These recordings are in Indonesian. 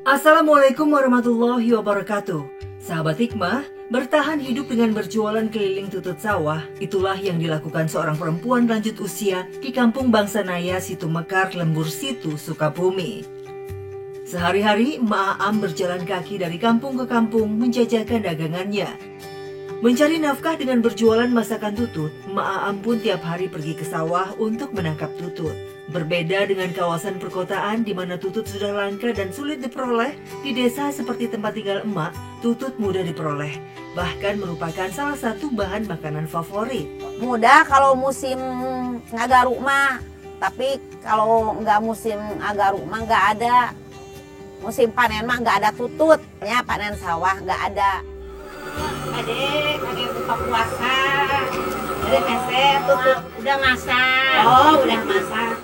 Assalamualaikum warahmatullahi wabarakatuh. Sahabat Hikmah, bertahan hidup dengan berjualan keliling tutut sawah, itulah yang dilakukan seorang perempuan lanjut usia di Kampung Bangsanaya, Situ Mekar, Lembur Situ, Sukabumi. Sehari-hari, Emak Aam berjalan kaki dari kampung ke kampung menjajakan dagangannya. Mencari nafkah dengan berjualan masakan tutut, Emak Aam pun tiap hari pergi ke sawah untuk menangkap tutut. Berbeda dengan kawasan perkotaan di mana tutut sudah langka dan sulit diperoleh, di desa seperti tempat tinggal emak, tutut mudah diperoleh. Bahkan merupakan salah satu bahan makanan favorit. Mudah kalau musim ngagaruk mah, tapi kalau nggak musim ngagaruk mah nggak ada. Musim panen mah nggak ada tutut, ya panen sawah nggak ada. Adek buka puasa, adek peset, tutut udah masak. Oh, udah masak.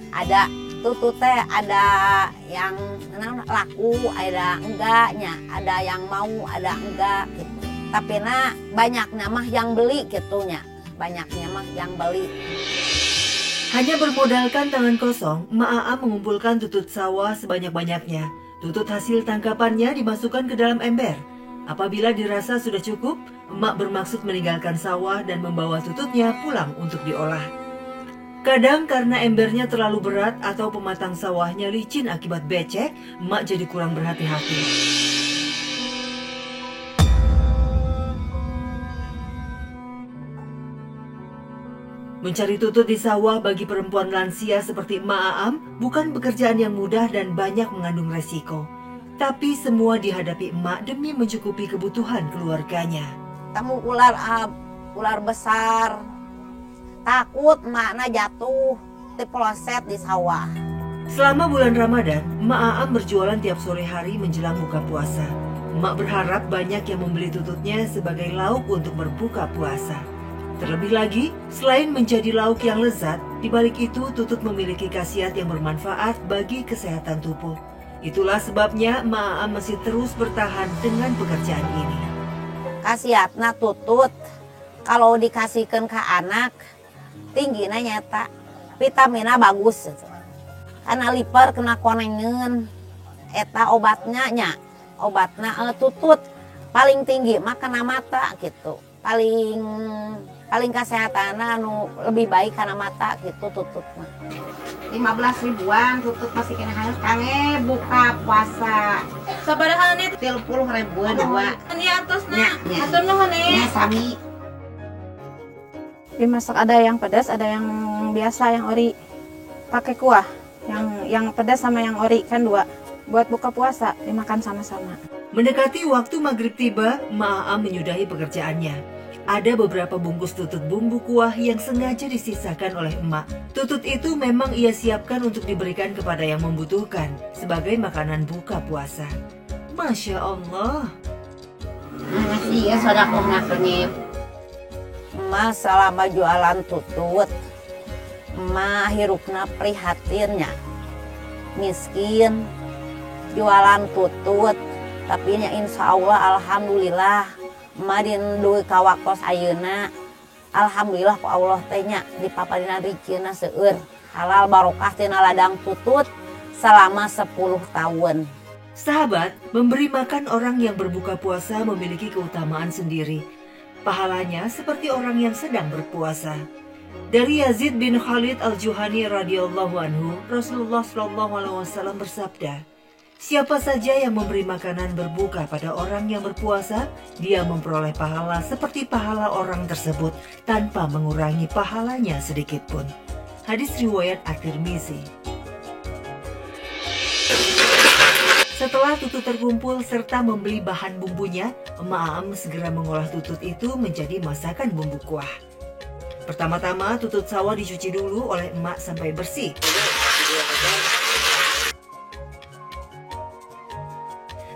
Ada tutut teh, ada yang laku, ada enggaknya, ada yang mau, ada enggak gitu. Tapi banyaknya mah yang beli gitunya, banyaknya mah yang beli. Hanya bermodalkan tangan kosong, Emak Aam mengumpulkan tutut sawah sebanyak-banyaknya. Tutut hasil tangkapannya dimasukkan ke dalam ember. Apabila dirasa sudah cukup, emak bermaksud meninggalkan sawah dan membawa tututnya pulang untuk diolah. Kadang karena embernya terlalu berat atau pematang sawahnya licin akibat becek, emak jadi kurang berhati-hati. Mencari tutut di sawah bagi perempuan lansia seperti Emak Aam bukan pekerjaan yang mudah dan banyak mengandung resiko. Tapi semua dihadapi emak demi mencukupi kebutuhan keluarganya. Kamu ular besar, takut emakna jatuh, diploset di sawah. Selama bulan Ramadan, Emak Aam berjualan tiap sore hari menjelang buka puasa. Emak berharap banyak yang membeli tututnya sebagai lauk untuk berbuka puasa. Terlebih lagi, selain menjadi lauk yang lezat, di balik itu tutut memiliki khasiat yang bermanfaat bagi kesehatan tubuh. Itulah sebabnya Emak Aam masih terus bertahan dengan pekerjaan ini. Khasiatna tutut, kalau dikasihkan ke anak, tingginya nyata, vitamina bagus. Karena liper kena konengen, eta obatnya tutut paling tinggi mah kena mata gitu. Paling kesehatan lebih baik karena mata gitu tutut mah. 15 ribuan tutut masih kena harus kange buka puasa. Sabaraha nih? 30 ribuan dua. Ini atasnya. Nya. Atur nuhun Nya sami. Dimasak ada yang pedas, ada yang biasa, yang ori. Pakai kuah. Yang pedas sama yang ori kan dua. Buat buka puasa dimakan sama-sama. Mendekati waktu maghrib tiba, Emak Aam menyudahi pekerjaannya. Ada beberapa bungkus tutut bumbu kuah yang sengaja disisakan oleh emak. Tutut itu memang ia siapkan untuk diberikan kepada yang membutuhkan sebagai makanan buka puasa. Masya Allah. Masih ya sodakohna kenyip. Emak selama jualan tutut, emak hirupna prihatinnya. Miskin, jualan tutut, tapi insya Allah alhamdulillah emak dinduy ka waktos ayeuna. Alhamdulillah ku Allah teh nya dipaparina rezekina seueur. Halal barokah tina ladang tutut selama 10 tahun. Sahabat, memberi makan orang yang berbuka puasa memiliki keutamaan sendiri. Pahalanya seperti orang yang sedang berpuasa. Dari Yazid bin Khalid al-Juhani radhiyallahu anhu, Rasulullah SAW bersabda, siapa saja yang memberi makanan berbuka pada orang yang berpuasa, dia memperoleh pahala seperti pahala orang tersebut tanpa mengurangi pahalanya sedikit pun. Hadis riwayat At-Tirmizi. Setelah tutut terkumpul serta membeli bahan bumbunya, Emak Aam segera mengolah tutut itu menjadi masakan bumbu kuah. Pertama-tama tutut sawah dicuci dulu oleh emak sampai bersih.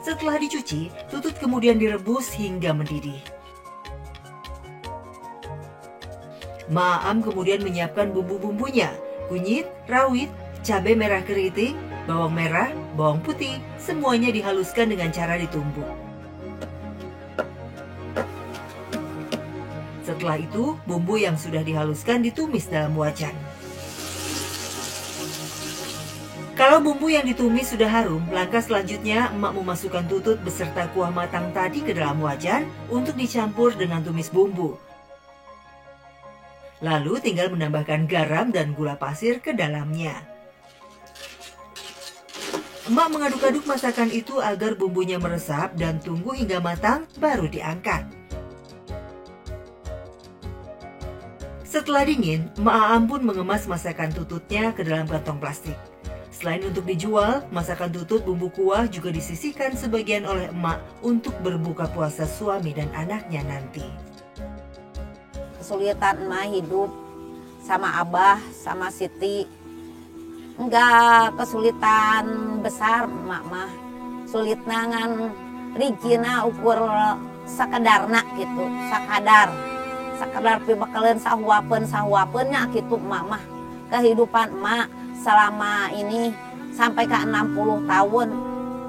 Setelah dicuci, tutut kemudian direbus hingga mendidih. Emak Aam kemudian menyiapkan bumbu-bumbunya, kunyit, rawit, cabai merah keriting, bawang merah, bawang putih, semuanya dihaluskan dengan cara ditumbuk. Setelah itu, bumbu yang sudah dihaluskan ditumis dalam wajan. Kalau bumbu yang ditumis sudah harum, langkah selanjutnya emak memasukkan tutut beserta kuah matang tadi ke dalam wajan untuk dicampur dengan tumis bumbu. Lalu tinggal menambahkan garam dan gula pasir ke dalamnya. Emak mengaduk-aduk masakan itu agar bumbunya meresap dan tunggu hingga matang baru diangkat. Setelah dingin, emak Aam pun mengemas masakan tututnya ke dalam kantong plastik. Selain untuk dijual, masakan tutut bumbu kuah juga disisihkan sebagian oleh emak untuk berbuka puasa suami dan anaknya nanti. Kesulitan emak hidup sama Abah, sama Siti. Enggak kesulitan besar emak mah. Sulit nangan rijina ukur sakadarna gitu, sakadar pibakaleun sahuapeunnya gitu emak mah. Kehidupan emak selama ini sampai ke 60 tahun,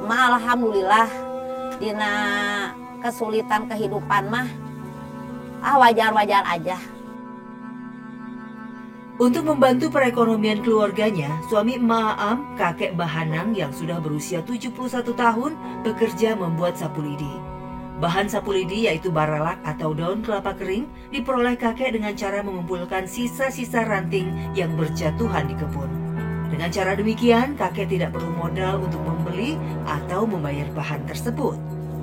emak alhamdulillah dina kesulitan kehidupan mah wajar-wajar aja. Untuk membantu perekonomian keluarganya, suami emak Aam, kakek Bahanang yang sudah berusia 71 tahun, bekerja membuat sapu lidi. Bahan sapu lidi yaitu baralak atau daun kelapa kering diperoleh kakek dengan cara mengumpulkan sisa-sisa ranting yang berjatuhan di kebun. Dengan cara demikian, kakek tidak perlu modal untuk membeli atau membayar bahan tersebut.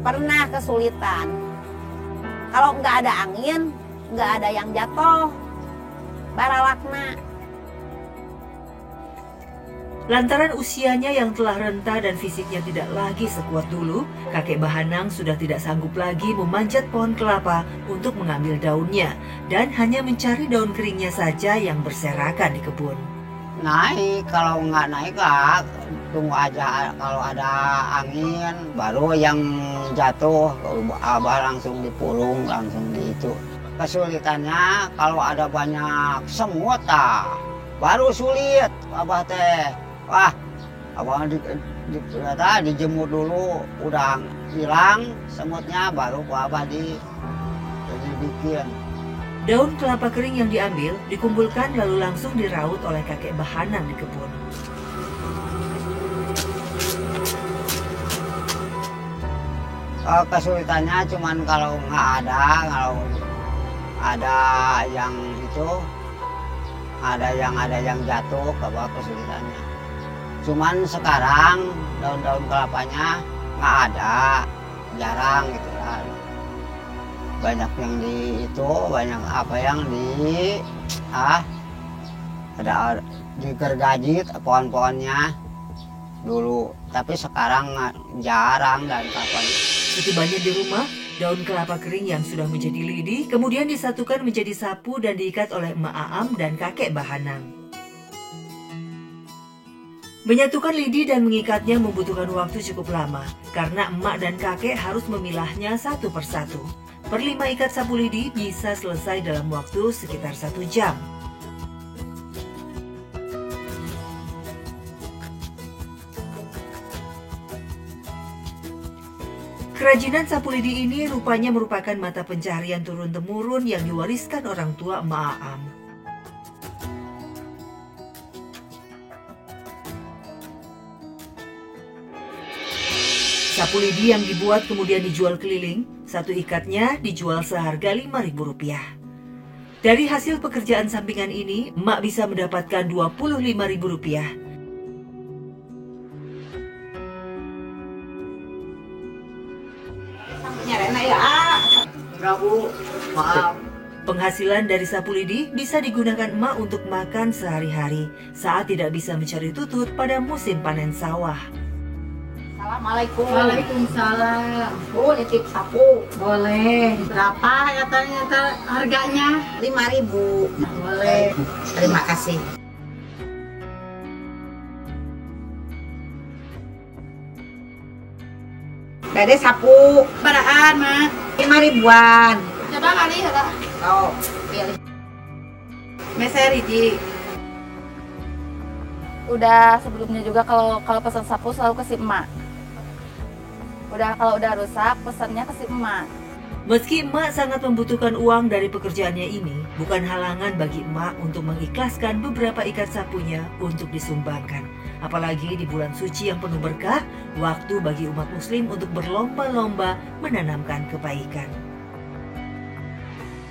Pernah kesulitan. Kalau nggak ada angin, nggak ada yang jatuh. Baralakna. Lantaran usianya yang telah renta dan fisiknya tidak lagi sekuat dulu, kakek Bahanang sudah tidak sanggup lagi memanjat pohon kelapa untuk mengambil daunnya dan hanya mencari daun keringnya saja yang berserakan di kebun. Naik, kalau nggak naik lah tunggu aja, kalau ada angin baru yang jatuh Abah langsung dipulung, langsung itu. Kesulitannya kalau ada banyak semut baru sulit Abah teh. Wah, Abah dijemur dulu udah hilang semutnya, baru Abah dibikin. Daun kelapa kering yang diambil dikumpulkan lalu langsung diraut oleh kakek Bahanang di kebun. Kesulitannya cuman kalau ada yang itu, ada yang jatuh ke bawah kesulitannya. Cuman sekarang daun-daun kelapanya nggak ada, jarang gitu kan. Banyak yang banyak apa yang ada digergaji pohon-pohonnya dulu, tapi sekarang jarang dan kapan. Setibanya di rumah, daun kelapa kering yang sudah menjadi lidi kemudian disatukan menjadi sapu dan diikat oleh emak Aam dan kakek Bahanang. Menyatukan lidi dan mengikatnya membutuhkan waktu cukup lama karena emak dan kakek harus memilahnya satu persatu. Per 5 ikat sapu lidi bisa selesai dalam waktu sekitar 1 jam. Kerajinan sapu lidi ini rupanya merupakan mata pencaharian turun-temurun yang diwariskan orang tua emak Aam. Sapu lidi yang dibuat kemudian dijual keliling, satu ikatnya dijual seharga Rp5.000. Dari hasil pekerjaan sampingan ini, emak bisa mendapatkan Rp25.000. Penghasilan dari sapu lidi bisa digunakan emak untuk makan sehari-hari saat tidak bisa mencari tutut pada musim panen sawah. Assalamualaikum. Waalaikumsalam. Bu, nitip sapu. Boleh. Berapa katanya harganya? 5.000. Boleh. Terima kasih. Dede sapu. Berapaan, Mak? 5.000-an. Coba kali ya, Kak. Oh, pilih. Meser hiji. Udah sebelumnya juga kalau pesan sapu selalu ke si emak. Kalau udah rusak pesannya ke si emak. Meski emak sangat membutuhkan uang dari pekerjaannya ini, bukan halangan bagi emak untuk mengikhlaskan beberapa ikat sapunya untuk disumbangkan. Apalagi di bulan suci yang penuh berkah, waktu bagi umat muslim untuk berlomba-lomba menanamkan kebaikan.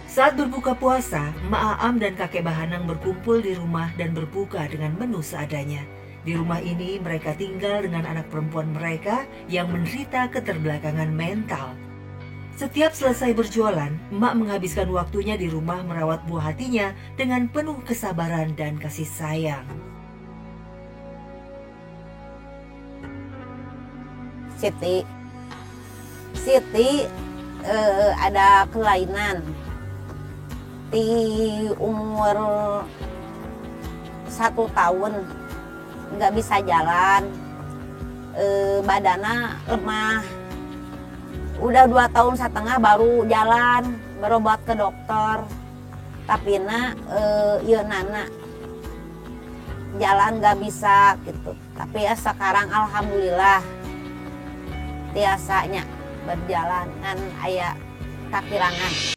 Saat berbuka puasa, Mak Aam dan kakek Bahanang berkumpul di rumah dan berbuka dengan menu seadanya. Di rumah ini mereka tinggal dengan anak perempuan mereka yang menderita keterbelakangan mental. Setiap selesai berjualan, Emak menghabiskan waktunya di rumah merawat buah hatinya dengan penuh kesabaran dan kasih sayang. Siti ada kelainan di umur 1 tahun, nggak bisa jalan, badannya lemah. Udah 2,5 tahun baru jalan, berobat ke dokter. Tapi iya nana jalan nggak bisa gitu. Tapi ya sekarang alhamdulillah tiasanya berjalan kan aya kakirangan.